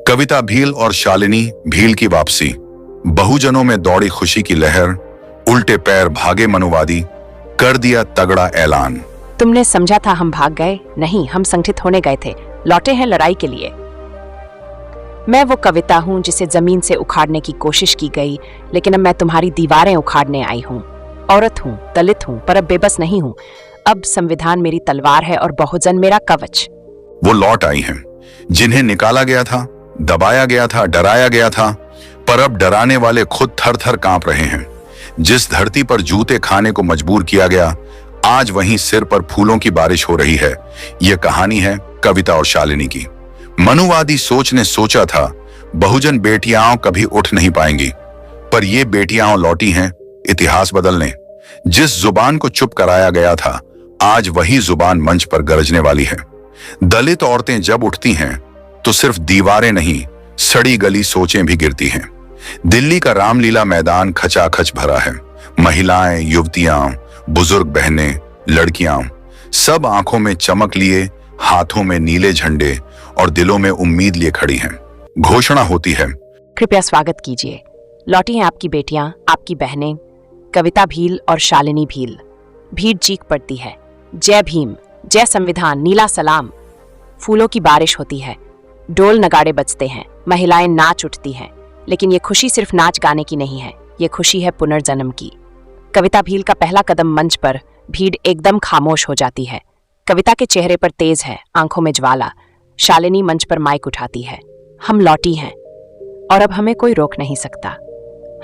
कविता भील और शालिनी भील की वापसी। बहुजनों में दौड़ी खुशी की लहर। उल्टे पैर भागे मनुवादी, कर दिया तगड़ा ऐलान। तुमने समझा था हम भाग गए? नहीं, हम संगठित होने गए थे, लौटे हैं लड़ाई के लिए। मैं वो कविता हूँ जिसे जमीन से उखाड़ने की कोशिश की गई, लेकिन अब मैं तुम्हारी दीवारें उखाड़ने आई हूँ। औरत हूँ, दलित हूँ, पर अब बेबस नहीं हूँ। अब संविधान मेरी तलवार है और बहुजन मेरा कवच। वो लौट आई हैं जिन्हें निकाला गया था, दबाया गया था, डराया गया था, पर अब डराने वाले खुद थर थर कांप रहे हैं। जिस धरती पर जूते खाने को मजबूर किया गया, आज वहीं सिर पर फूलों की बारिश हो रही है। ये कहानी है कविता और शालिनी की। मनुवादी सोच ने सोचा था बहुजन बेटियां कभी उठ नहीं पाएंगी, पर ये बेटियां लौटी हैं इतिहास बदलने। जिस जुबान को चुप कराया गया था, आज वही जुबान मंच पर गरजने वाली है। दलित औरतें जब उठती हैं तो सिर्फ दीवारें नहीं, सड़ी गली सोचें भी गिरती हैं। दिल्ली का रामलीला मैदान खचाखच भरा है। महिलाएं, युवतियां, बुजुर्ग बहनें, लड़कियां, सब आंखों में चमक लिए, हाथों में नीले झंडे और दिलों में उम्मीद लिए खड़ी हैं। घोषणा होती है, कृपया स्वागत कीजिए। लौटी हैं आपकी बेटियां, आपकी बहनें, कविता भील और शालिनी भील। भीड़ चीख पड़ती है, जय भीम, जय संविधान, नीला सलाम। फूलों की बारिश होती है, ढोल नगाड़े बजते हैं, महिलाएं नाच उठती हैं। लेकिन ये खुशी सिर्फ नाच गाने की नहीं है, ये खुशी है पुनर्जन्म की। कविता भील का पहला कदम मंच पर, भीड़ एकदम खामोश हो जाती है। कविता के चेहरे पर तेज है, आंखों में ज्वाला। शालिनी मंच पर माइक उठाती है, हम लौटी हैं और अब हमें कोई रोक नहीं सकता।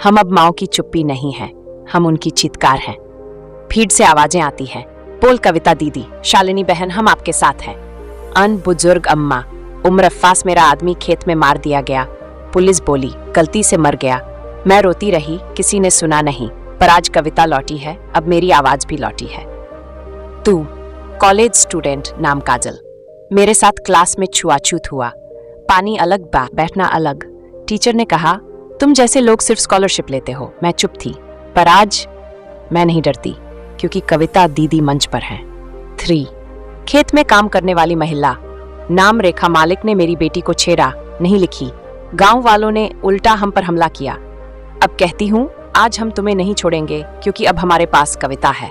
हम अब माओ की चुप्पी नहीं है, हम उनकी चित्कार हैं। भीड़ से आवाजें आती हैं, बोल कविता दीदी, शालिनी बहन, हम आपके साथ हैं। अन बुजुर्ग अम्मा, उम्र अफ्फास मेरा आदमी खेत में मार दिया गया। पुलिस बोली गलती से मर गया। मैं रोती रही, किसी ने सुना नहीं, पर आज कविता लौटी है, अब मेरी आवाज भी लौटी है। तू कॉलेज स्टूडेंट नाम काजल, मेरे साथ क्लास में छुआछूत हुआ। पानी अलग, बैठना अलग। टीचर ने कहा तुम जैसे लोग सिर्फ स्कॉलरशिप लेते हो। मैं चुप थी, पर आज मैं नहीं डरती, क्योंकि कविता दीदी मंच पर है। 3 खेत में काम करने वाली महिला, नाम रेखा मालिक ने मेरी बेटी को छेड़ा, नहीं लिखी। गांव वालों ने उल्टा हम पर हमला किया। अब कहती हूँ आज हम तुम्हें नहीं छोड़ेंगे, क्योंकि अब हमारे पास कविता है।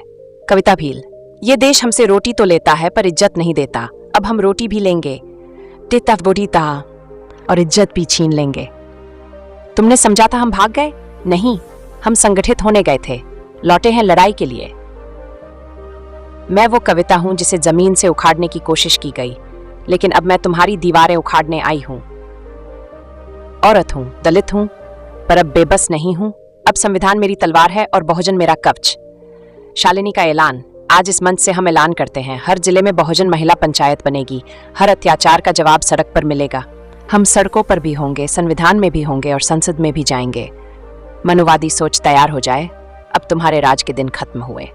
कविता भील, ये देश हमसे रोटी तो लेता है पर इज्जत नहीं देता। अब हम रोटी भी लेंगे, देता बोटीता, और इज्जत भी छीन लेंगे। तुमने समझा था हम भाग गए? नहीं, हम संगठित होने गए थे, लौटे हैं लड़ाई के लिए। मैं वो कविता हूं जिसे जमीन से उखाड़ने की कोशिश की गई, लेकिन अब मैं तुम्हारी दीवारें उखाड़ने आई हूं। औरत हूं, दलित हूं, पर अब बेबस नहीं हूं। अब संविधान मेरी तलवार है और बहुजन मेरा कवच। शालिनी का ऐलान, आज इस मंच से हम ऐलान करते हैं, हर जिले में बहुजन महिला पंचायत बनेगी। हर अत्याचार का जवाब सड़क पर मिलेगा। हम सड़कों पर भी होंगे, संविधान में भी होंगे और संसद में भी जाएंगे। मनुवादी सोच तैयार हो जाए, अब तुम्हारे राज के दिन खत्म हुए।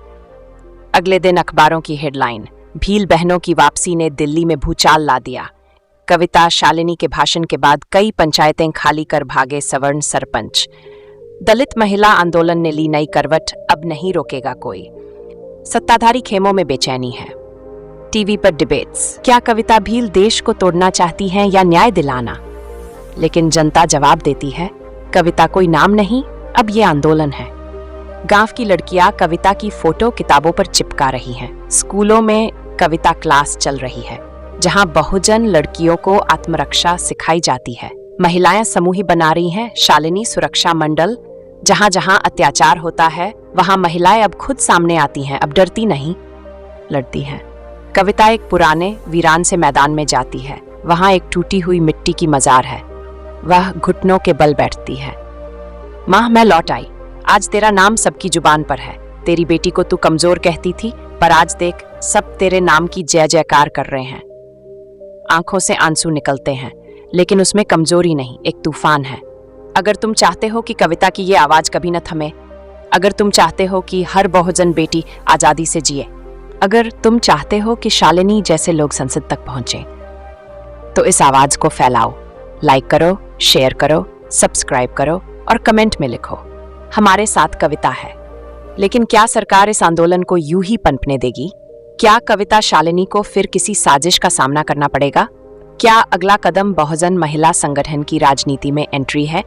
अगले दिन अखबारों की हेडलाइन, भील बहनों की वापसी ने दिल्ली में भूचाल ला दिया। कविता शालिनी के भाषण के बाद कई पंचायतें खाली कर भागे सवर्ण सरपंच। दलित महिला आंदोलन ने ली नई करवट, अब नहीं रोकेगा कोई। सत्ताधारी खेमों में बेचैनी है। टीवी पर डिबेट्स, क्या कविता भील देश को तोड़ना चाहती हैं या न्याय दिलाना? लेकिन जनता जवाब देती है, कविता कोई नाम नहीं, अब ये आंदोलन है। गांव की लड़कियां कविता की फोटो किताबों पर चिपका रही हैं। स्कूलों में कविता क्लास चल रही है, जहां बहुजन लड़कियों को आत्मरक्षा सिखाई जाती है। महिलाएं समूह बना रही हैं, शालिनी सुरक्षा मंडल। जहां जहां अत्याचार होता है, वहां महिलाएं अब खुद सामने आती हैं, अब डरती नहीं, लड़ती हैं। कविता एक पुराने वीरान से मैदान में जाती है। वहां एक टूटी हुई मिट्टी की मजार है, वह घुटनों के बल बैठती है। माँ, मैं लौट आई, आज तेरा नाम सबकी जुबान पर है। तेरी बेटी को तू कमजोर कहती थी, पर आज देख, सब तेरे नाम की जय जयकार कर रहे हैं। आंखों से आंसू निकलते हैं, लेकिन उसमें कमजोरी नहीं, एक तूफान है। अगर तुम चाहते हो कि कविता की ये आवाज कभी न थमे, अगर तुम चाहते हो कि हर बहुजन बेटी आजादी से जिए, अगर तुम चाहते हो कि शालिनी जैसे लोग संसद तक पहुंचे, तो इस आवाज को फैलाओ। लाइक करो, शेयर करो, सब्सक्राइब करो और कमेंट में लिखो, हमारे साथ कविता है। लेकिन क्या सरकार इस आंदोलन को यूं ही पनपने देगी? क्या कविता शालिनी को फिर किसी साजिश का सामना करना पड़ेगा? क्या अगला कदम बहुजन महिला संगठन की राजनीति में एंट्री है?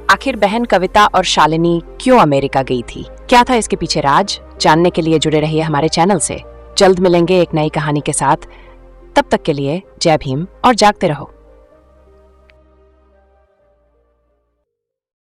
आखिर बहन कविता और शालिनी क्यों अमेरिका गई थी? क्या था इसके पीछे राज? जानने के लिए जुड़े रहिए हमारे चैनल से। जल्द मिलेंगे एक नई कहानी के साथ। तब तक के लिए जय भीम और जागते रहो।